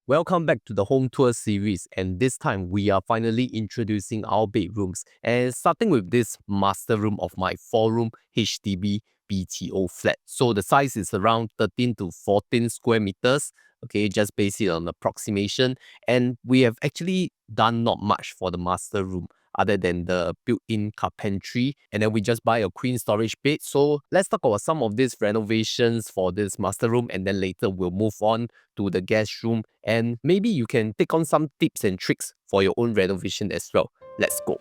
Welcome back to the home tour series, and this time we are finally introducing our bedrooms and starting with this master room of my 4-room HDB BTO flat. So the size is around 13 to 14 square meters. Okay, just based it on approximation, and we have actually done not much for the master room other than the built-in carpentry, and then we just buy a queen storage bed. So let's talk about some of these renovations for this master room, and then later we'll move on to the guest room, and maybe you can take on some tips and tricks for your own renovation as well. Let's go.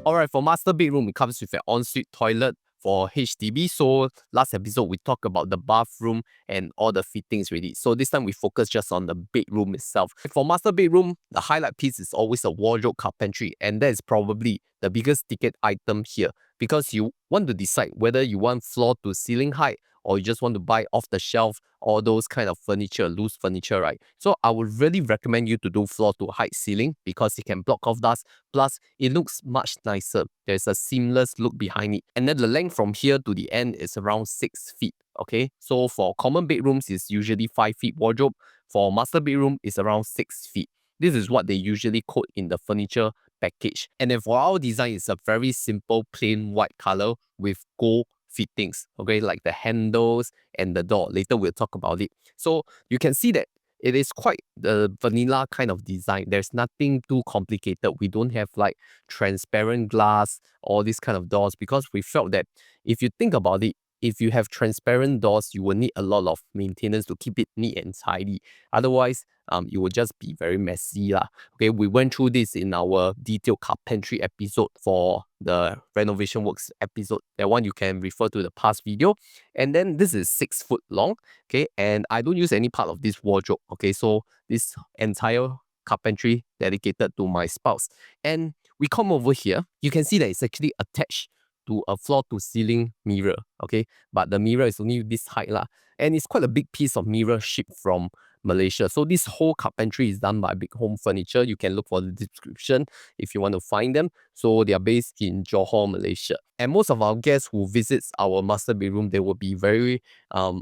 Alright, for master bedroom, it comes with an ensuite toilet for HDB. So last episode, we talked about the bathroom and all the fittings ready. So this time we focus just on the bedroom itself. For master bedroom, the highlight piece is always a wardrobe carpentry, and that is probably the biggest ticket item here because you want to decide whether you want floor to ceiling height or you just want to buy off the shelf all those kind of furniture, loose furniture, right? So I would really recommend you to do floor to height ceiling because it can block off dust. Plus, it looks much nicer. There's a seamless look behind it. And then the length from here to the end is around 6 feet. Okay, so for common bedrooms, it's usually 5 feet wardrobe. For master bedroom, it's around 6 feet. This is what they usually quote in the furniture package. And then for our design, it's a very simple plain white color with gold fittings, okay, like the handles and the door. Later we'll talk about it. So you can see that it is quite the vanilla kind of design. There's nothing too complicated. We don't have like transparent glass or this kind of doors because we felt that if you think about it, if you have transparent doors, you will need a lot of maintenance to keep it neat and tidy. Otherwise, it will just be very messy lah. Okay, we went through this in our detailed carpentry episode for the renovation works episode. That one you can refer to the past video. And then this is 6 foot long. Okay, and I don't use any part of this wardrobe. Okay, so this entire carpentry dedicated to my spouse. And we come over here, you can see that it's actually attached to a floor to ceiling mirror. Okay, but the mirror is only this height lah, and it's quite a big piece of mirror shipped from Malaysia. So this whole carpentry is done by Big Home Furniture. You can look for the description if you want to find them. So they are based in Johor, Malaysia. And most of our guests who visits our master bedroom, they will be very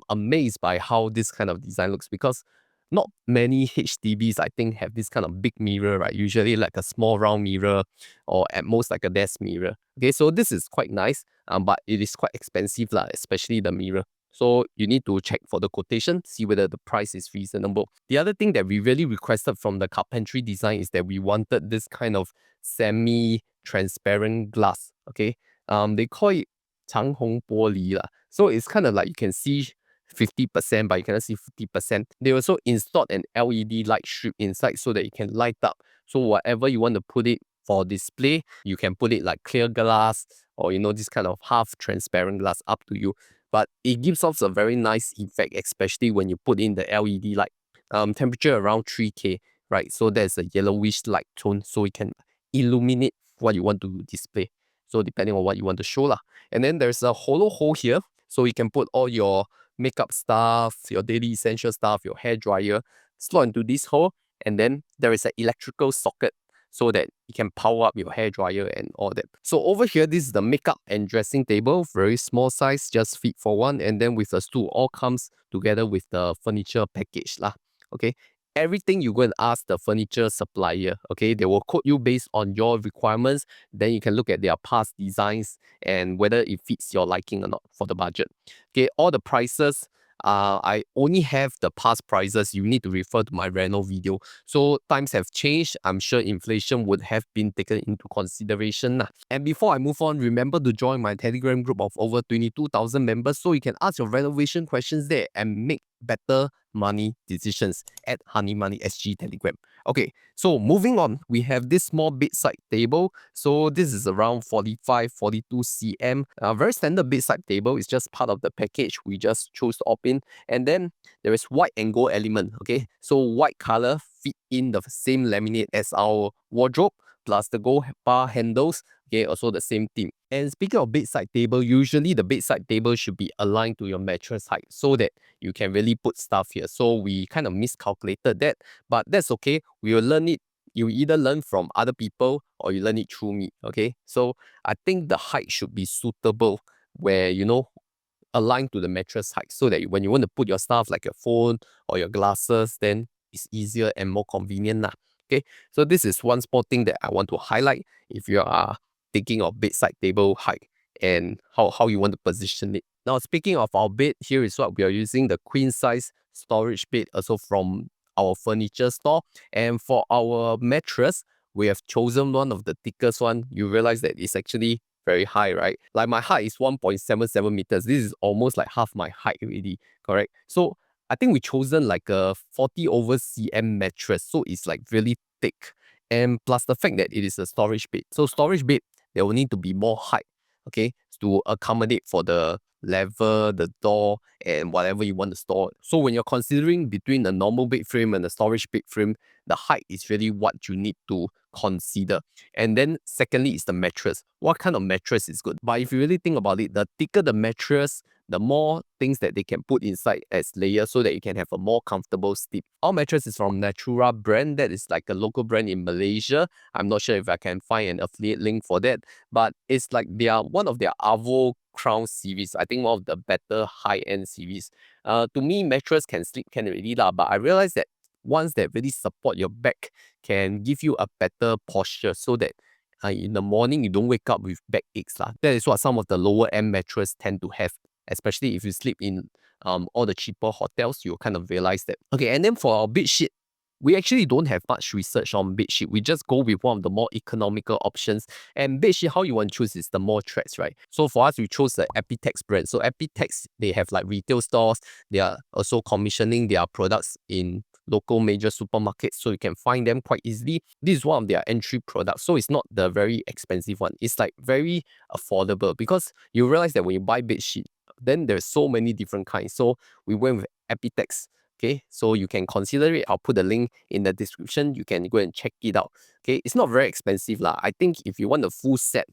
amazed by how this kind of design looks because not many HDBs, I think, have this kind of big mirror, right? Usually like a small round mirror or at most like a desk mirror. Okay, so this is quite nice, but it is quite expensive, lah, especially the mirror. So you need to check for the quotation, see whether the price is reasonable. The other thing that we really requested from the carpentry design is that we wanted this kind of semi-transparent glass. Okay, they call it 长虹玻璃 lah. So it's kind of like you can see 50%, but you cannot see 50%. They also installed an LED light strip inside so that it can light up. So whatever you want to put it for display, you can put it like clear glass or this kind of half transparent glass, up to you. But it gives off a very nice effect, especially when you put in the LED light. Temperature around 3K, right? So there's a yellowish light tone, so it can illuminate what you want to display. So depending on what you want to show lah. And then there's a hollow hole here, so you can put all your makeup stuff, your daily essential stuff, your hair dryer, slot into this hole. And then there is an electrical socket so that you can power up your hair dryer and all that. So over here, this is the makeup and dressing table, very small size, just fit for one. And then with the stool, all comes together with the furniture package lah. Okay, everything you go and ask the furniture supplier. Okay, they will quote you based on your requirements. Then you can look at their past designs and whether it fits your liking or not for the budget. Okay, all the prices, I only have the past prices. You need to refer to my reno video. So times have changed. I'm sure inflation would have been taken into consideration. And before I move on, remember to join my Telegram group of over 22,000 members so you can ask your renovation questions there and make better money decisions at Honey Money SG Telegram. Okay, so moving on, we have this small bedside table. So this is around 45, 42 cm. A very standard bedside table. It's just part of the package. We just chose to opt in. And then there is white and gold element. Okay, so white color fit in the same laminate as our wardrobe, plus the gold bar handles. Okay, also the same theme. And speaking of bedside table, usually the bedside table should be aligned to your mattress height so that you can really put stuff here. So we kind of miscalculated that, but that's okay. We will learn it. You either learn from other people or you learn it through me. Okay, so I think the height should be suitable where aligned to the mattress height so that when you want to put your stuff like your phone or your glasses, then it's easier and more convenient lah. Okay, so this is one small thing that I want to highlight if you are thinking of bedside table height and how you want to position it. Now, speaking of our bed, here is what we are using, the queen size storage bed, also from our furniture store. And for our mattress, we have chosen one of the thickest one. You realize that it's actually very high, right? Like my height is 1.77 meters. This is almost like half my height already, correct? So I think we chosen like a 40 over cm mattress. So it's like really thick. And plus the fact that it is a storage bed. So storage bed, there will need to be more height, okay, to accommodate for the level, the door, and whatever you want to store. So when you're considering between a normal bed frame and a storage bed frame, the height is really what you need to consider. And then secondly is the mattress. What kind of mattress is good? But if you really think about it, the thicker the mattress, the more things that they can put inside as layers so that you can have a more comfortable sleep. Our mattress is from Natura brand. That is like a local brand in Malaysia. I'm not sure if I can find an affiliate link for that, but it's like they are one of their Avo Crown series. I think one of the better high-end series. To me, mattress can sleep can already lah, but I realized that ones that really support your back can give you a better posture so that in the morning you don't wake up with back aches lah. That is what some of the lower end mattress tend to have, especially if you sleep in all the cheaper hotels. You'll kind of realize that. Okay, and then for our bed sheet, we actually don't have much research on bedsheet. We just go with one of the more economical options. And bedsheet, how you want to choose is the more threads, right? So for us, we chose the Epitex brand. So Epitex, they have like retail stores. They are also commissioning their products in local major supermarkets, so you can find them quite easily. This is one of their entry products, so it's not the very expensive one. It's like very affordable because you realize that when you buy bedsheet, then there's so many different kinds. So we went with Epitex. Okay, so you can consider it. I'll put the link in the description. You can go and check it out. Okay, it's not very expensive lah. I think if you want the full set,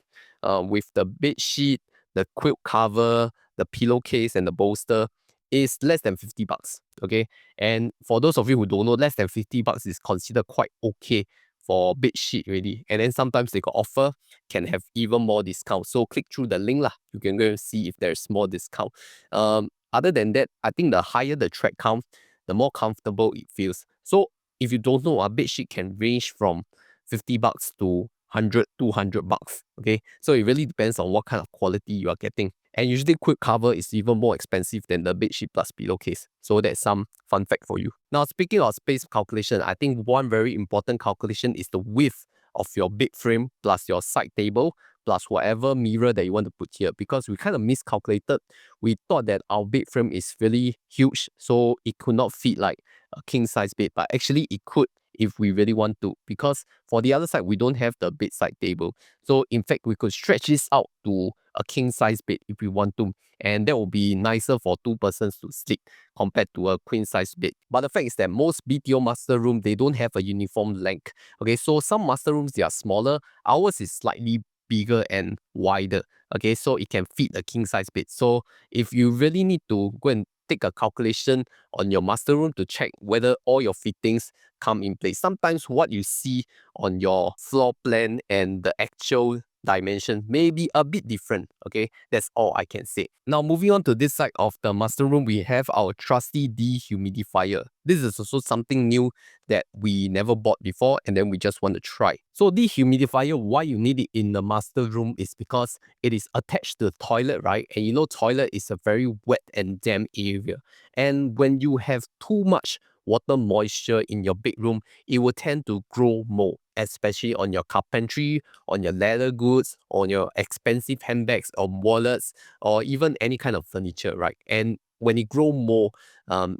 with the bed sheet, the quilt cover, the pillowcase, and the bolster, is less than 50 bucks. Okay, and for those of you who don't know, less than 50 bucks is considered quite okay for bed sheet already. And then sometimes they got offer, can have even more discount. So click through the link lah. You can go and see if there's more discount. Other than that, I think the higher the thread count, the more comfortable it feels. So if you don't know, our bedsheet can range from 50 bucks to 100, 200 bucks. Okay, so it really depends on what kind of quality you are getting. And usually quilt cover is even more expensive than the bedsheet plus pillowcase. So that's some fun fact for you. Now, speaking of space calculation, I think one very important calculation is the width of your bed frame plus your side table plus whatever mirror that you want to put here, because we kind of miscalculated. We thought that our bed frame is really huge, so it could not fit like a king size bed, but actually it could if we really want to, because for the other side, we don't have the bedside table. So in fact, we could stretch this out to a king size bed if we want to, and that will be nicer for two persons to sleep compared to a queen size bed. But the fact is that most BTO master room, they don't have a uniform length. Okay, so some master rooms, they are smaller. Ours is slightly bigger and wider. Okay, so it can fit a king size bed. So if you really need to go and take a calculation on your master room to check whether all your fittings come in place, sometimes what you see on your floor plan and the actual dimension may be a bit different. Okay, that's all I can say. Now, moving on to this side of the master room, we have our trusty dehumidifier. This is also something new that we never bought before, and then we just want to try. So dehumidifier, why you need it in the master room is because it is attached to the toilet, right? And you know, toilet is a very wet and damp area. And when you have too much water moisture in your bedroom, it will tend to grow mold, especially on your carpentry, on your leather goods, on your expensive handbags or wallets, or even any kind of furniture, right? And when it grow more,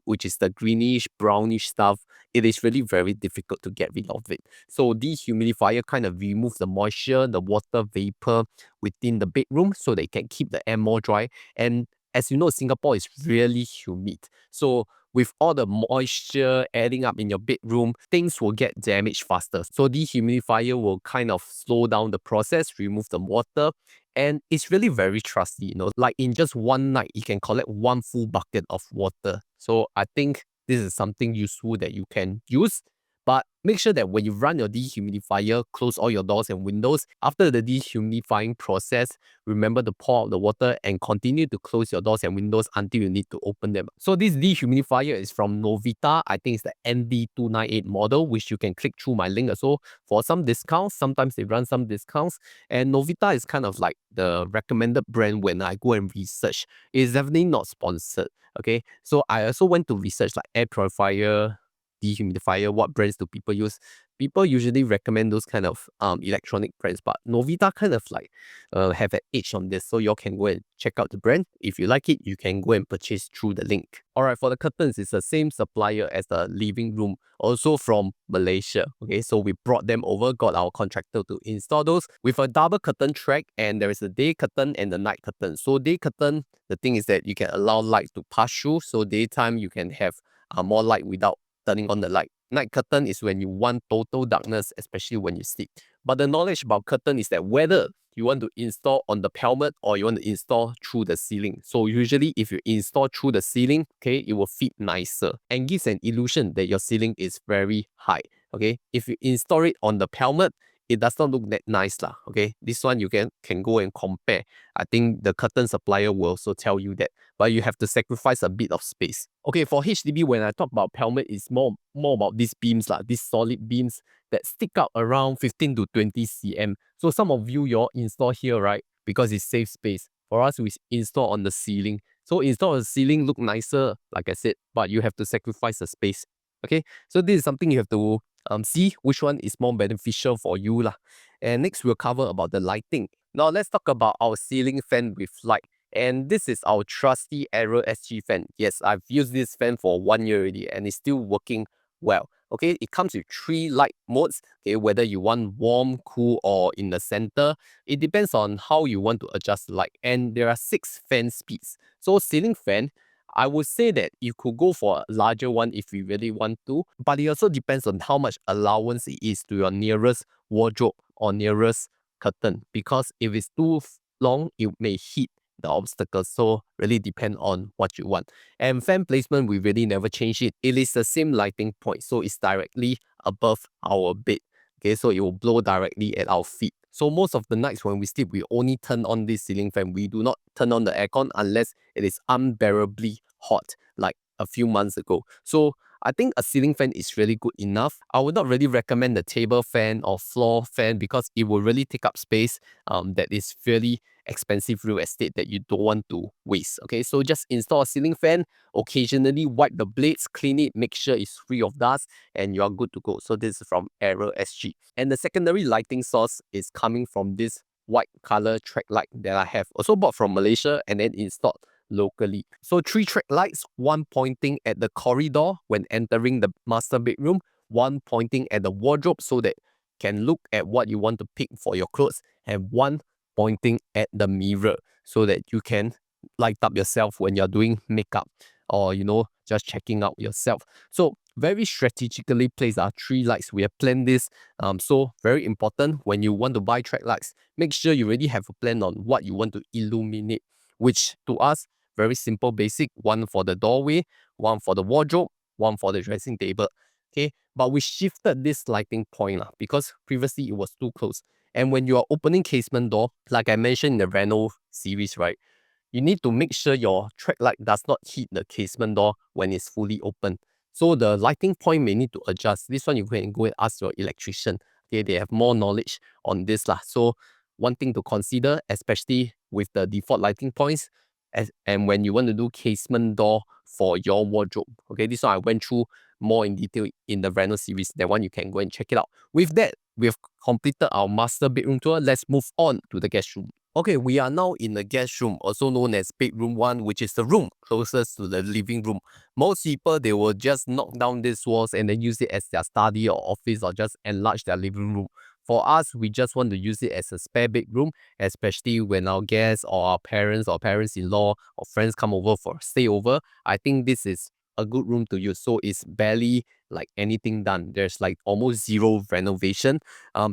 which is the greenish, brownish stuff, it is really very difficult to get rid of it. So dehumidifier kind of remove the moisture, the water vapor within the bedroom so they can keep the air more dry. And as you know, Singapore is really humid. So with all the moisture adding up in your bedroom, things will get damaged faster. So dehumidifier will kind of slow down the process, remove the water, and it's really very trusty, like in just one night, you can collect one full bucket of water. So I think this is something useful that you can use. But make sure that when you run your dehumidifier, close all your doors and windows. After the dehumidifying process, remember to pour out the water and continue to close your doors and windows until you need to open them. So this dehumidifier is from Novita. I think it's the ND298 model, which you can click through my link also for some discounts. Sometimes they run some discounts. And Novita is kind of like the recommended brand when I go and research. It's definitely not sponsored. Okay, so I also went to research like air purifier, dehumidifier, what brands do people use? People usually recommend those kind of electronic brands, but Novita kind of like have an edge on this, so you all can go and check out the brand. If you like it, you can go and purchase through the link. Alright, for the curtains, it's the same supplier as the living room, also from Malaysia. Okay, so we brought them over, got our contractor to install those with a double curtain track, and there is a day curtain and the night curtain. So day curtain, the thing is that you can allow light to pass through, so daytime you can have more light without turning on the light. Night curtain is when you want total darkness, especially when you sleep. But the knowledge about curtain is that whether you want to install on the pelmet or you want to install through the ceiling. So usually if you install through the ceiling, okay, it will fit nicer and gives an illusion that your ceiling is very high. Okay, if you install it on the pelmet, it does not look that nice lah. Okay, this one you can go and compare. I think the curtain supplier will also tell you that, but you have to sacrifice a bit of space. Okay, for HDB, when I talk about pelmet, it's more about these beams lah, these solid beams that stick out around 15 to 20 cm. So some of you install here, right? Because it saves space. For us, we install on the ceiling. So install on the ceiling look nicer, like I said, but you have to sacrifice the space. Okay, so this is something you have to see which one is more beneficial for you lah. And next we'll cover about the lighting. Now let's talk about our ceiling fan with light. And this is our trusty Aero SG fan. Yes, I've used this fan for 1 year already and it's still working well. Okay, it comes with 3 light modes. Okay, whether you want warm, cool, or in the center, it depends on how you want to adjust light. And there are 6 fan speeds. So ceiling fan, I would say that you could go for a larger one if you really want to, but it also depends on how much allowance it is to your nearest wardrobe or nearest curtain. Because if it's too long, it may hit the obstacles. So really depend on what you want. And fan placement, we really never change it. It is the same lighting point, so it's directly above our bed. Okay, so it will blow directly at our feet. So most of the nights when we sleep, we only turn on this ceiling fan. We do not turn on the aircon unless it is unbearably hot, like a few months ago. So I think a ceiling fan is really good enough. I would not really recommend the table fan or floor fan because it will really take up space that is fairly expensive real estate that you don't want to waste. Okay, so just install a ceiling fan, occasionally wipe the blades, clean it, make sure it's free of dust, and you are good to go. So this is from Aero SG. And the secondary lighting source is coming from this white color track light that I have also bought from Malaysia and then installed locally. So 3 track lights, one pointing at the corridor when entering the master bedroom, one pointing at the wardrobe so that can look at what you want to pick for your clothes, and one pointing at the mirror so that you can light up yourself when you're doing makeup or just checking out yourself. So very strategically placed are 3 lights. We have planned this. So very important when you want to buy track lights, make sure you already have a plan on what you want to illuminate, which to us very simple, basic. One for the doorway, one for the wardrobe, one for the dressing table. Okay, but we shifted this lighting point because previously it was too close. And when you are opening casement door, like I mentioned in the Reno series, right, you need to make sure your track light does not hit the casement door when it's fully open. So the lighting point may need to adjust. This one you can go and ask your electrician. Okay, they have more knowledge on this lah. So one thing to consider, especially with the default lighting points, and when you want to do casement door for your wardrobe. Okay, this one I went through more in detail in the Reno series. That one you can go and check it out. With that, we've completed our master bedroom tour. Let's move on to the guest room. Okay, we are now in the guest room, also known as bedroom 1, which is the room closest to the living room. Most people, they will just knock down these walls and then use it as their study or office or just enlarge their living room. For us, we just want to use it as a spare bedroom, especially when our guests or parents-in-law or friends come over for stay over. I think this is a good room to use. So it's barely like anything done. There's like almost zero renovation.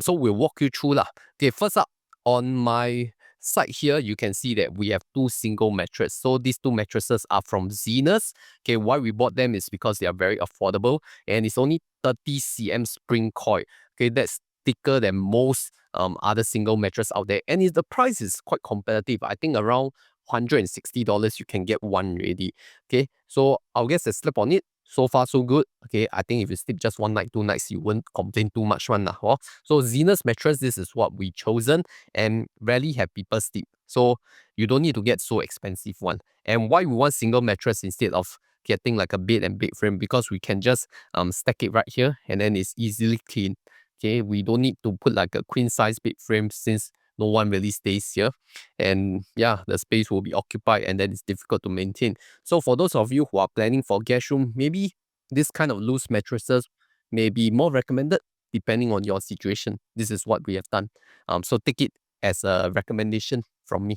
So we'll walk you through lah. Okay, first up on my side here, you can see that we have two single mattresses. So these two mattresses are from Zenus. Okay, why we bought them is because they are very affordable and it's only 30 cm spring coil. Okay, that's thicker than most other single mattress out there, and the price is quite competitive. I think around $160 you can get one already. Okay, so our guests have slept on it. So far, so good. Okay, I think if you sleep just one night, 2 nights, you won't complain too much one lah. So Zenus mattress, this is what we chosen and rarely have people sleep. So you don't need to get so expensive one. And why we want single mattress instead of getting like a bed and bed frame? Because we can just stack it right here and then it's easily clean. Okay, we don't need to put like a queen size bed frame since no one really stays here. And yeah, the space will be occupied and then it's difficult to maintain. So for those of you who are planning for guest room, maybe this kind of loose mattresses may be more recommended depending on your situation. This is what we have done. So take it as a recommendation from me.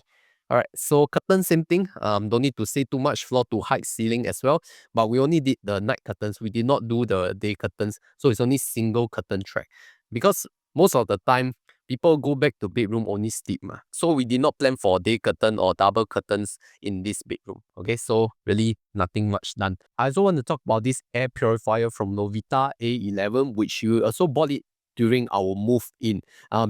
All right, so curtain, same thing. Don't need to say too much. Floor to height ceiling as well, but we only did the night curtains. We did not do the day curtains, so it's only single curtain track. Because most of the time, people go back to bedroom only sleep ma. So we did not plan for day curtain or double curtains in this bedroom. Okay, so really nothing much done. I also want to talk about this air purifier from Novita A11, which you also bought it during our move in,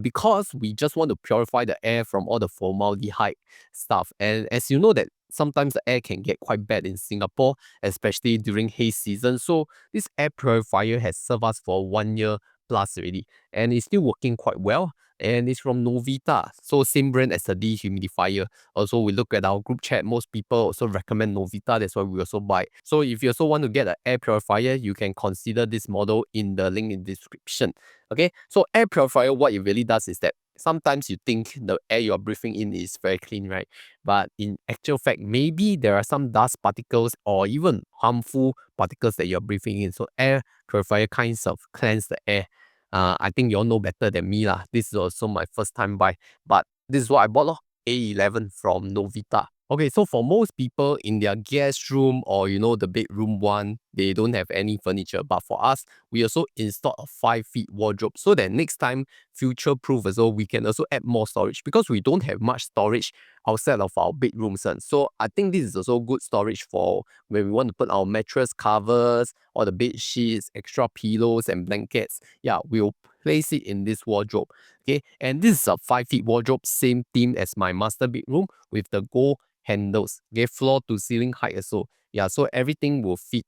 because we just want to purify the air from all the formaldehyde stuff. And as you know that sometimes the air can get quite bad in Singapore, especially during haze season. So this air purifier has served us for 1 year plus already, and it's still working quite well. And it's from Novita, so same brand as the dehumidifier. Also, we look at our group chat, most people also recommend Novita, that's why we also buy. So if you also want to get an air purifier, you can consider this model in the link in the description. Okay, so air purifier, what it really does is that sometimes you think the air you're breathing in is very clean, right? But in actual fact, maybe there are some dust particles or even harmful particles that you're breathing in. So air purifier kinds of cleanse the air. I think you all know better than me lah. This is also my first time buy, but this is what I bought lor. A11 from Novita. Okay, so for most people in their guest room or the bedroom one, they don't have any furniture. But for us, we also installed a 5 feet wardrobe so that next time, future proof as well, we can also add more storage because we don't have much storage outside of our bedrooms. So I think this is also good storage for when we want to put our mattress covers or the bed sheets, extra pillows and blankets. Yeah, we'll place it in this wardrobe. Okay, and this is a 5 feet wardrobe, same theme as my master bedroom with the gold handles. Okay, floor to ceiling height also. Yeah, so everything will fit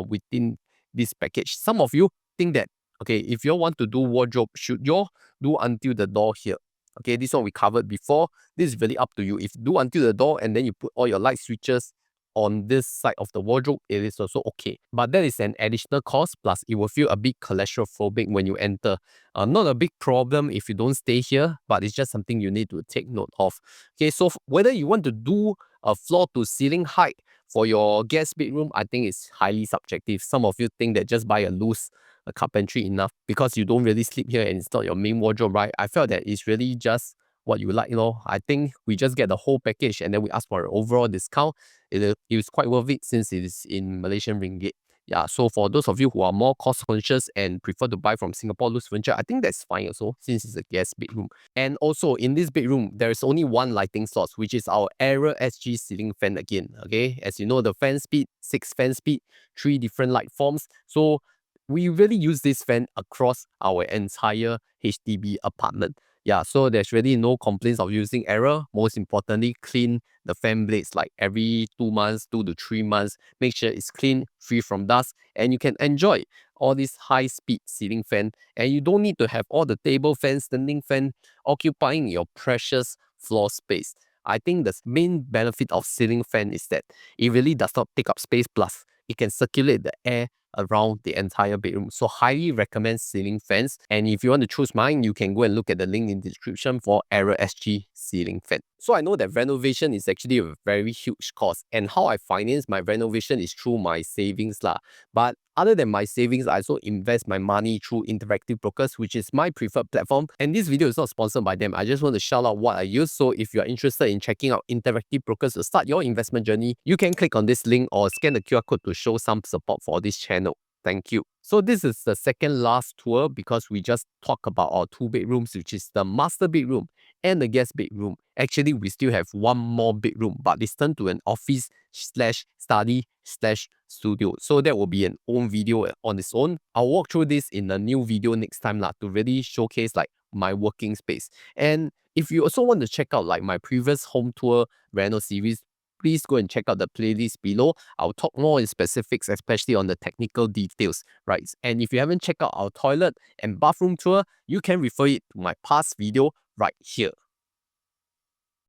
within this package. Some of you think that, okay, if you want to do wardrobe, should you do until the door here? Okay, this one we covered before. This is really up to you. If you do until the door and then you put all your light switches on this side of the wardrobe, it is also okay. But that is an additional cost, plus it will feel a bit claustrophobic when you enter. Not a big problem if you don't stay here, but it's just something you need to take note of. Okay, so whether you want to do a floor to ceiling height for your guest bedroom, I think it's highly subjective. Some of you think that just buy a loose carpentry enough because you don't really sleep here and it's not your main wardrobe, right? I felt that it's really just what you like, I think we just get the whole package and then we ask for an overall discount. It is quite worth it since it is in Malaysian ringgit. Yeah, so for those of you who are more cost conscious and prefer to buy from Singapore loose furniture, I think that's fine also since it's a guest bedroom. And also in this bedroom, there is only one lighting source, which is our Aero SG ceiling fan again. Okay, as you know, the fan speed, 6 fan speed, 3 different light forms. So we really use this fan across our entire HDB apartment. Yeah, so there's really no complaints of using error. Most importantly, clean the fan blades like every 2 months, 2 to 3 months. Make sure it's clean, free from dust, and you can enjoy all this high-speed ceiling fan. And you don't need to have all the table fan, standing fan occupying your precious floor space. I think the main benefit of ceiling fan is that it really does not take up space. Plus, it can circulate the air around the entire bedroom. So highly recommend ceiling fans. And if you want to choose mine, you can go and look at the link in the description for Error SG ceiling fan. So I know that renovation is actually a very huge cost, and how I finance my renovation is through my savings lah. But other than my savings, I also invest my money through Interactive Brokers, which is my preferred platform. And this video is not sponsored by them. I just want to shout out what I use. So if you're interested in checking out Interactive Brokers to start your investment journey, you can click on this link or scan the QR code to show some support for this channel. Thank you. So this is the second last tour because we just talked about our 2 bedrooms, which is the master bedroom and the guest bedroom. Actually, we still have one more bedroom, but it's turned to an office slash study slash studio. So that will be an own video on its own. I'll walk through this in a new video next time lah, to really showcase like my working space. And if you also want to check out like my previous home tour reno series, please go and check out the playlist below. I'll talk more in specifics, especially on the technical details, right? And if you haven't checked out our toilet and bathroom tour, you can refer it to my past video right here.